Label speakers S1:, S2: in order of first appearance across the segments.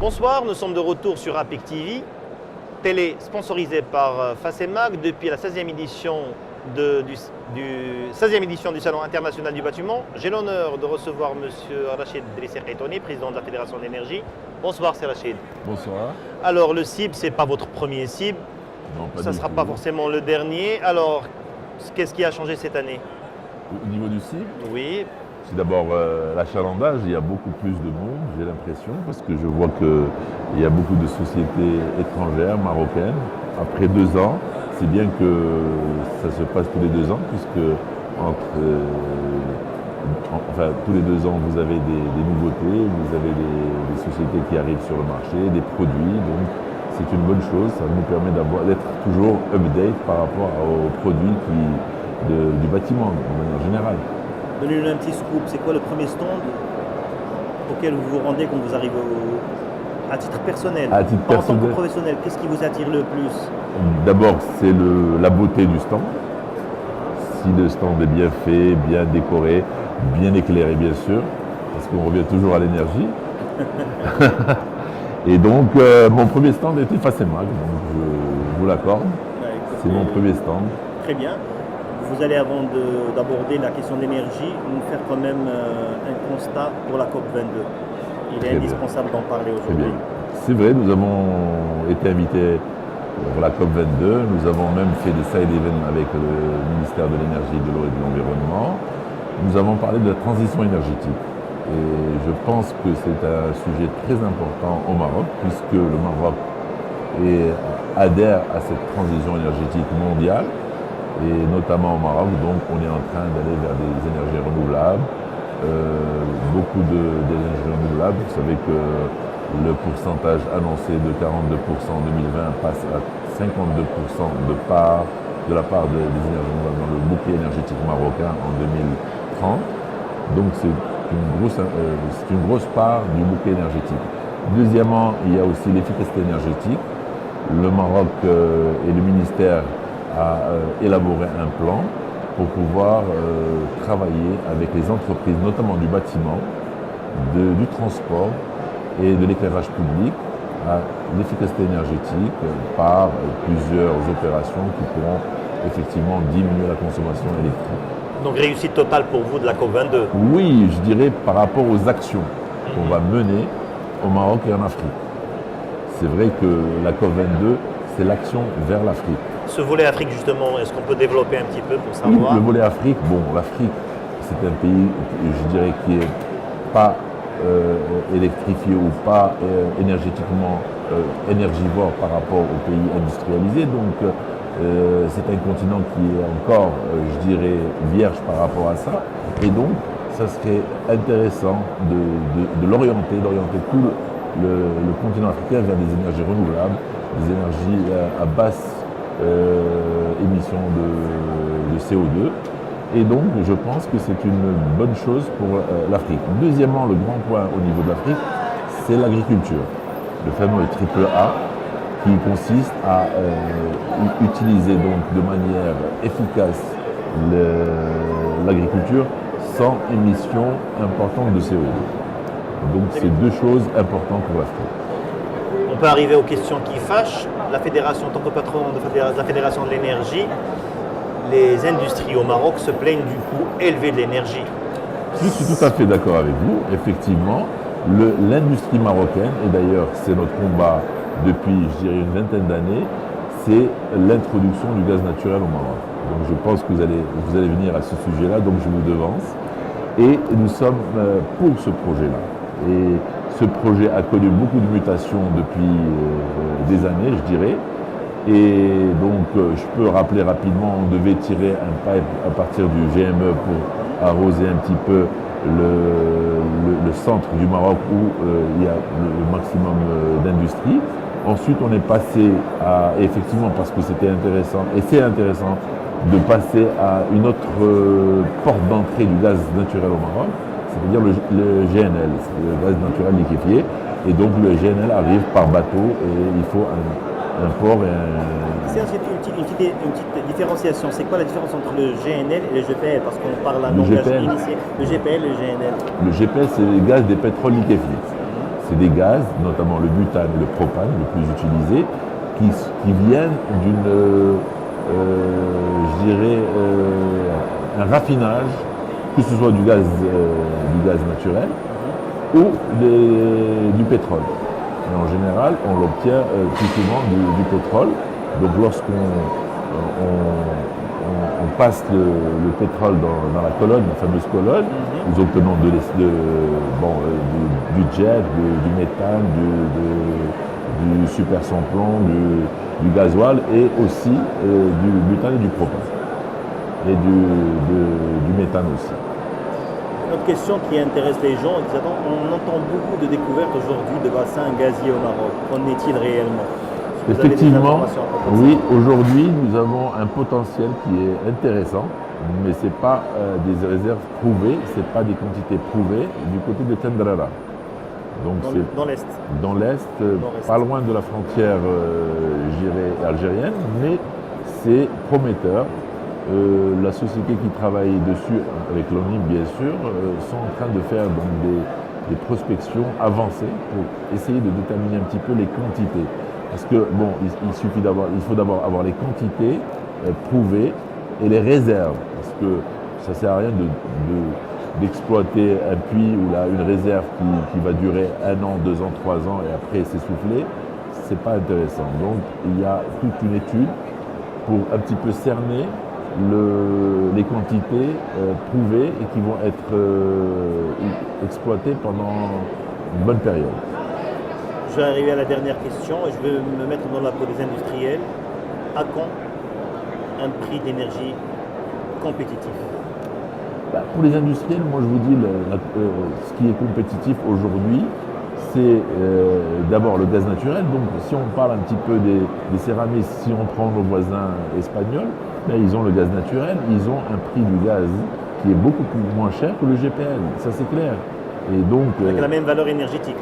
S1: Bonsoir, nous sommes de retour sur APIC TV, télé sponsorisée par Facemac depuis la 16e édition du Salon international du bâtiment. J'ai l'honneur de recevoir M. Rachid Drisser Khaïtoni, président de la Fédération de l'énergie. Bonsoir, c'est Rachid.
S2: Bonsoir.
S1: Alors, le CIB, ce n'est pas votre premier CIB.
S2: Non, pas
S1: ça ne
S2: du
S1: sera
S2: tout.
S1: pas forcément le dernier. Alors, qu'est-ce qui a changé cette année?
S2: Au niveau du CIB,
S1: Oui,
S2: c'est d'abord l'achalandage. Il y a beaucoup plus de monde, j'ai l'impression, parce que je vois qu'il y a beaucoup de sociétés étrangères, marocaines. Après 2 ans, c'est bien que ça se passe tous les 2 ans, puisque tous les 2 ans, vous avez des nouveautés, vous avez des sociétés qui arrivent sur le marché, des produits. Donc, c'est une bonne chose. Ça nous permet d'être toujours update par rapport aux produits du bâtiment, de manière générale.
S3: Donnez-nous un petit scoop, c'est quoi le premier stand auquel vous vous rendez quand vous arrivez à titre personnel?
S2: À titre
S3: pas
S2: personnel.
S3: En tant que professionnel, qu'est-ce qui vous attire le plus?
S2: D'abord, c'est la beauté du stand. Si le stand est bien fait, bien décoré, bien éclairé, bien sûr, parce qu'on revient toujours à l'énergie. Et donc, mon premier stand était Facemac, donc je vous l'accorde. C'est mon premier stand.
S3: Très bien. Vous allez, avant d'aborder la question de l'énergie, nous faire quand même un constat pour la COP22. Il est
S2: Très
S3: indispensable d'en parler
S2: Très
S3: aujourd'hui.
S2: bien. C'est vrai, nous avons été invités pour la COP22. Nous avons même fait des side events avec le ministère de l'Énergie, de l'Eau et de l'Environnement. Nous avons parlé de la transition énergétique. Et je pense que c'est un sujet très important au Maroc, puisque le Maroc adhère à cette transition énergétique mondiale. Et notamment au Maroc, donc on est en train d'aller vers des énergies renouvelables, beaucoup d'énergies renouvelables. Vous savez que le pourcentage annoncé de 42% en 2020 passe à 52% de la part des énergies renouvelables dans le bouquet énergétique marocain en 2030. Donc c'est une grosse part du bouquet énergétique. Deuxièmement, il y a aussi l'efficacité énergétique. Le Maroc et le ministère a élaboré un plan pour pouvoir travailler avec les entreprises, notamment du bâtiment, du transport et de l'éclairage public à l'efficacité énergétique par plusieurs opérations qui pourront effectivement diminuer la consommation électrique.
S1: donc réussite totale pour vous de la COP22.
S2: Oui, je dirais par rapport aux actions qu'on va mener au Maroc et en Afrique. C'est vrai que la COP22, c'est l'action vers l'Afrique.
S1: Ce volet Afrique, justement, est-ce qu'on peut développer un petit peu pour
S2: Oui,
S1: savoir?
S2: le volet Afrique, l'Afrique, c'est un pays, je dirais, qui n'est pas électrifié ou pas énergétiquement énergivore par rapport aux pays industrialisés. Donc, c'est un continent qui est encore, je dirais, vierge par rapport à ça. Et donc, ça serait intéressant de d'orienter tout le continent africain vers des énergies renouvelables, des énergies à basse émission de CO2. Et donc, je pense que c'est une bonne chose pour l'Afrique. Deuxièmement, le grand point au niveau de l'Afrique, c'est l'agriculture. Le fameux AAA, qui consiste à utiliser donc de manière efficace l'agriculture sans émission importante de CO2. Donc, c'est 2 choses importantes pour l'Afrique.
S1: On peut arriver aux questions qui fâchent. La fédération, en tant que patron de la Fédération de l'énergie, les industries au Maroc se plaignent du coût élevé de l'énergie.
S2: Je suis tout à fait d'accord avec vous. Effectivement, l'industrie marocaine, et d'ailleurs c'est notre combat depuis, je dirais, une vingtaine d'années, c'est l'introduction du gaz naturel au Maroc. Donc je pense que vous allez venir à ce sujet-là, donc je vous devance. Et nous sommes pour ce projet-là. Et ce projet a connu beaucoup de mutations depuis des années, je dirais. Et donc, je peux rappeler rapidement, on devait tirer un pipe à partir du GME pour arroser un petit peu le centre du Maroc où il y a le maximum d'industrie. Ensuite, on est passé à, effectivement, parce que c'était intéressant, et c'est intéressant, de passer à une autre porte d'entrée du gaz naturel au Maroc, c'est-à-dire le GNL, c'est le gaz naturel liquéfié. Et donc, le GNL arrive par bateau et il faut un port et
S3: C'est une petite différenciation. C'est quoi la différence entre le GNL et le GPL? Parce qu'on parle un langage initié. Le GPL et le GNL.
S2: Le GPL, c'est le gaz des pétroles liquéfiés. c'est des gaz, notamment le butane et le propane, le plus utilisé, qui viennent je dirais, un raffinage, que ce soit du gaz naturel ou du pétrole. Et en général, on l'obtient plus souvent du pétrole. Donc lorsqu'on passe le pétrole dans la colonne, la fameuse colonne, nous obtenons du jet, du méthane, du super sans-plomb, du gasoil et aussi du butane et du propane. Et du méthane aussi.
S3: Une autre question qui intéresse les gens, on entend beaucoup de découvertes aujourd'hui de bassins gaziers au Maroc. Qu'en est-il réellement?
S2: Effectivement, oui, aujourd'hui nous avons un potentiel qui est intéressant, mais ce n'est pas des réserves prouvées, ce n'est pas des quantités prouvées du côté de Tendrara. Donc
S3: dans l'Est.
S2: Dans l'Est, pas loin de la frontière algérienne, mais c'est prometteur. La société qui travaille dessus, avec l'ONIM bien sûr, sont en train de faire donc, des prospections avancées pour essayer de déterminer un petit peu les quantités. Parce que bon, il faut d'abord avoir les quantités prouvées et les réserves. Parce que ça ne sert à rien d'exploiter un puits ou une réserve qui va durer 1 an, 2 ans, 3 ans et après s'essouffler. C'est pas intéressant. Donc il y a toute une étude pour un petit peu cerner les quantités prouvées et qui vont être exploitées pendant une bonne période.
S3: Je vais arriver à la dernière question et je vais me mettre dans la peau des industriels. À quand un prix d'énergie compétitif?
S2: Pour les industriels, moi je vous dis, ce qui est compétitif aujourd'hui, c'est d'abord le gaz naturel. Donc si on parle un petit peu des céramistes, si on prend nos voisins espagnols, ils ont le gaz naturel, ils ont un prix du gaz qui est beaucoup moins cher que le GPL, ça c'est clair. Et donc,
S3: avec la même valeur énergétique.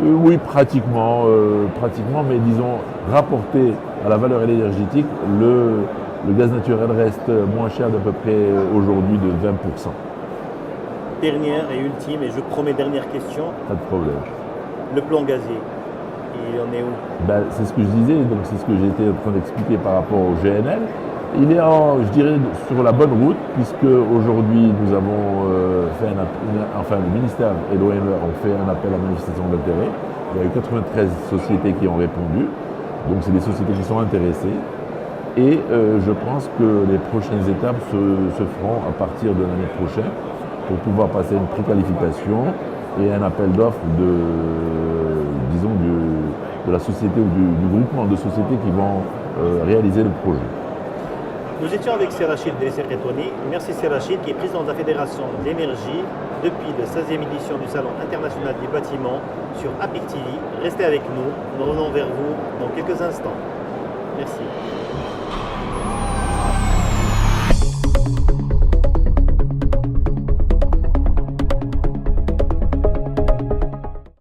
S2: Oui, pratiquement, mais disons, rapporté à la valeur énergétique, le gaz naturel reste moins cher d'à peu près aujourd'hui de 20%.
S3: Dernière et ultime, et je promets dernière question.
S2: Pas de problème.
S3: Le plan gazier, il en est où?
S2: C'est ce que je disais, donc c'est ce que j'étais en train d'expliquer par rapport au GNL. Il est, je dirais, sur la bonne route, puisque aujourd'hui nous avons le ministère et l'ONE ont fait un appel à manifestation d'intérêt. Il y a eu 93 sociétés qui ont répondu, donc c'est des sociétés qui sont intéressées. Et je pense que les prochaines étapes se feront à partir de l'année prochaine pour pouvoir passer une préqualification et un appel d'offres de la société ou du groupement de sociétés qui vont réaliser le projet.
S3: Nous étions avec Serrachid Dresser-Retoni. Merci Serrachid, qui est président de la Fédération de l'énergie depuis la 16e édition du Salon international du bâtiment sur APIC TV. Restez avec nous, nous revenons vers vous dans quelques instants. Merci.